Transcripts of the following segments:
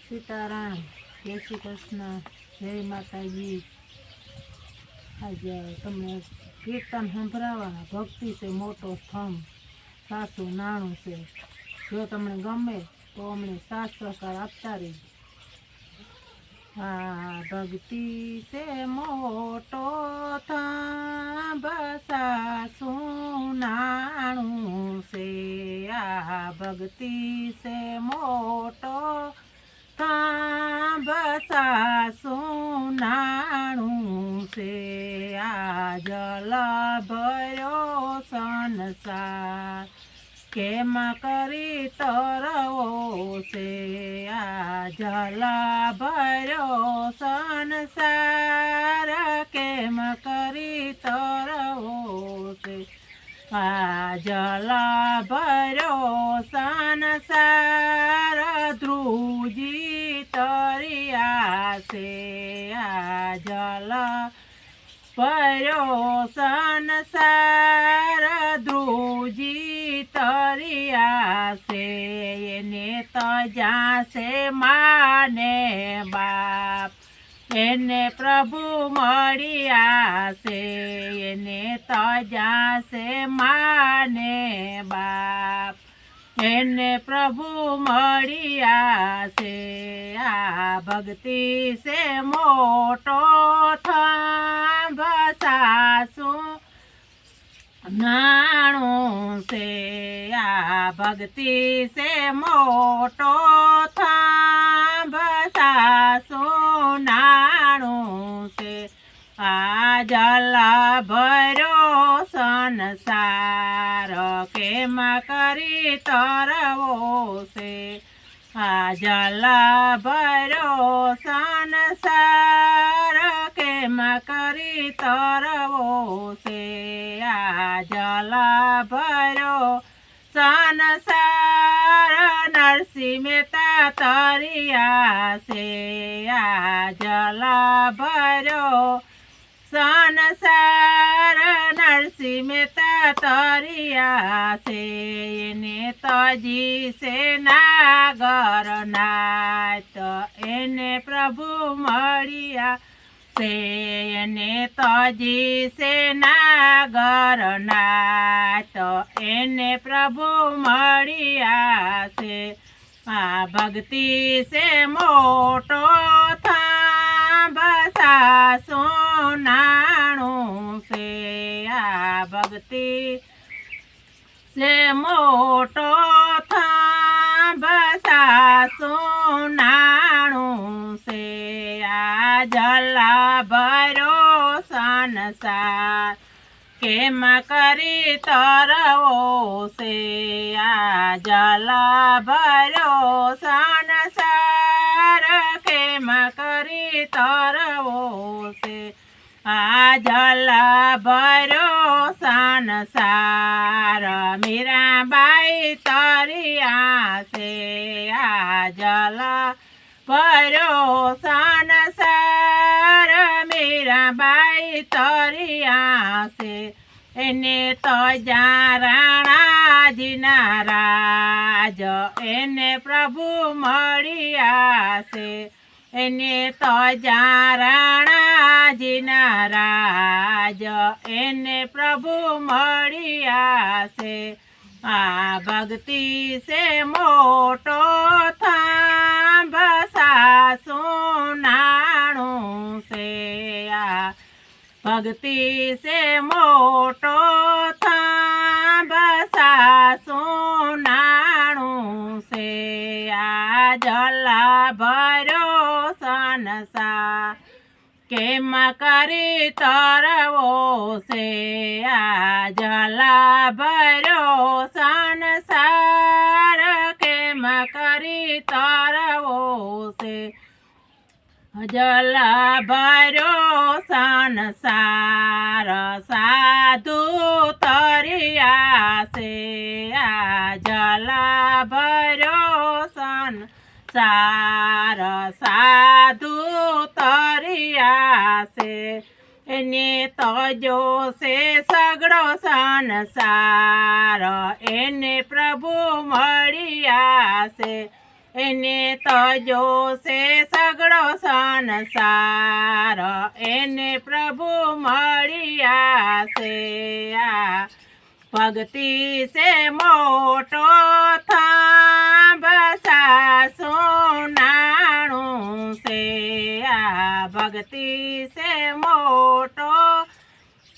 सीताराम जय श्री कृष्ण जय माताजी। आज तमने कीर्तन संभळावा भक्ति से मोटो स्तंभ सासू नाणु से। जो तमने गमे तो अमने साथ सहकार आपता रहीजो। भक्ति से मोटो स्तंभ सासू नाणु से। भक्ति से मोटो स्तंभ सासू नाणु से। जल भर्यो संसार केम करी तरवो से। जल भर्यो संसार केम करी तरवो से। जल भर्यो संसार ध्रुजी तरिया से। जल भर्यो संसार ध्रुजी तरिया से। एने तजा से माने बाप एने प्रभु मळिया से। एने तजा से माने बाप एने प्रभु मळिया से। भक्ति से मोटो स्तंभ सासू नाणु से। भक्ति से मोटो स्तंभ सासू नाणु से। जल भर्यो संसार केम करी तरवो से। जल भर्यो संसार केम करी तरवो से। जल भर्यो संसार नरसिंह मेहता तरिया से। जल भर्यो संसार नरसिंह मेहता तरिया से। एने तजी से नागर नाथ एने प्रभु मळिया से। एने तजी से नागर नाथ एने प्रभु मळिया से। भक्ति से मोटो स्तंभ सासू नाणु से। भक्ति से मोटो स्तंभ सासू नाणु से। जल भर्यो संसार केम करी तरवो से। जल भर्यो संसार केम करी तरवो से। जल भर्यो संसार मीराबाई तरिया से। जल भर्यो संसार मीराबाई तरिया से। एने तजा राणा जीना राज एने प्रभु मळिया से। एने तजा राणा जीना राज एने प्रभु मळिया से। भक्ति से मोटो स्तंभ सासू नाणु से। भक्ति से मोटो स्तंभ सासू नाणु से। जल भर्यो संसार केम करी तरवो से। जल भर्यो संसार केम करी तरवो से। जल भर्यो संसार साधु तरिया से। जल भर्यो संसार साधु तरिया से। एने तजो से सगड़ो संसार एने प्रभु मळिया से। એને તો જોશે સગળો સંસાર, એને પ્રભુ મળ્યા છે આ ભક્તિ છે મોટો થાંભ સાસું નાણું છે આ ભક્તિ છે મોટો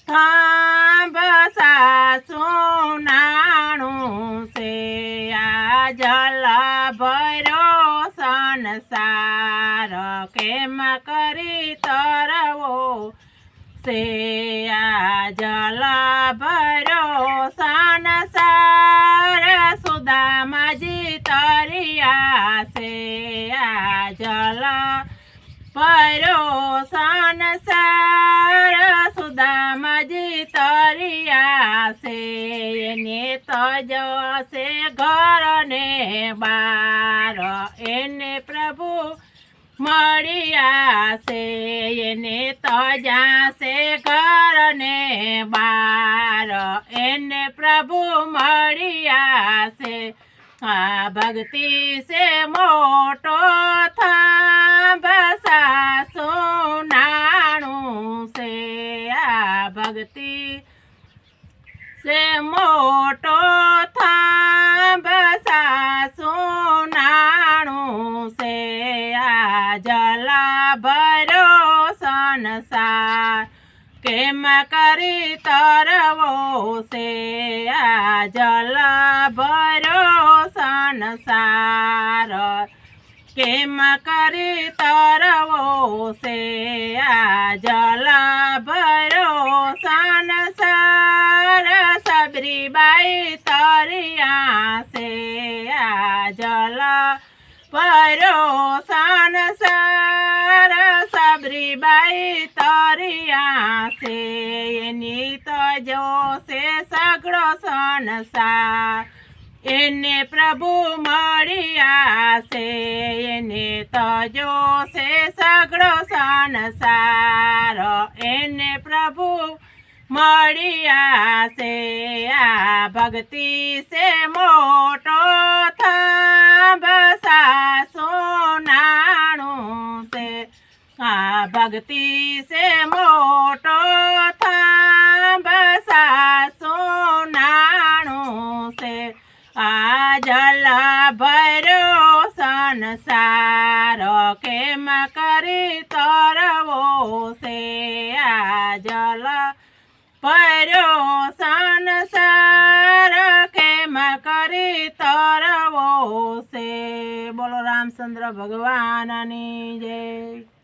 થાંભ સાસું નાણું છે આ જલ ભર્યો સંસાર કેમ કરી તરવો છે આ જલ ભર્યો સંસાર સુદામાજી તરિયા છે આ જલ ભર્યો સંસાર સુદામાજી તરિયા છે એને તો જશે ઘર ને બાર એને પ્રભુ મળ્યા છે એને તો જાશે ઘર ને બાર એને પ્રભુ મળ્યા છે આ ભક્તિ છે મોટો થાંભ સાસું નાણું છે આ ભક્તિ છે મોટો થાંભ સાસું નાણું છે આ જલા ભર્યો સંસાર કેમ કરી તરવો છે આ જલા ભર્યો સંસાર કેમ કરી તરવો છે આ જલા ભર્યો સંસાર સબરીબાઈ તરિયા છે આ જલા ભર્યો સંસાર સબરીબાઈ તરિયા છે એની તો જોશે સગળો સંસાર એને પ્રભુ મળ્યા છે એને તો જોશે સગળો સંસાર એને પ્રભુ મળ્યા છે આ ભક્તિ છે મોટો થાંભ સાસું નાણું છે આ ભક્તિ છે મોટો થાંભ સાસું નાણું છે આ જલ ભર્યો સંસાર કેમ કરી તરવો છે આ જલ ભર્યો સંસાર કેમ કરી તરવો છે. બોલો રામચંદ્ર ભગવાનની જય.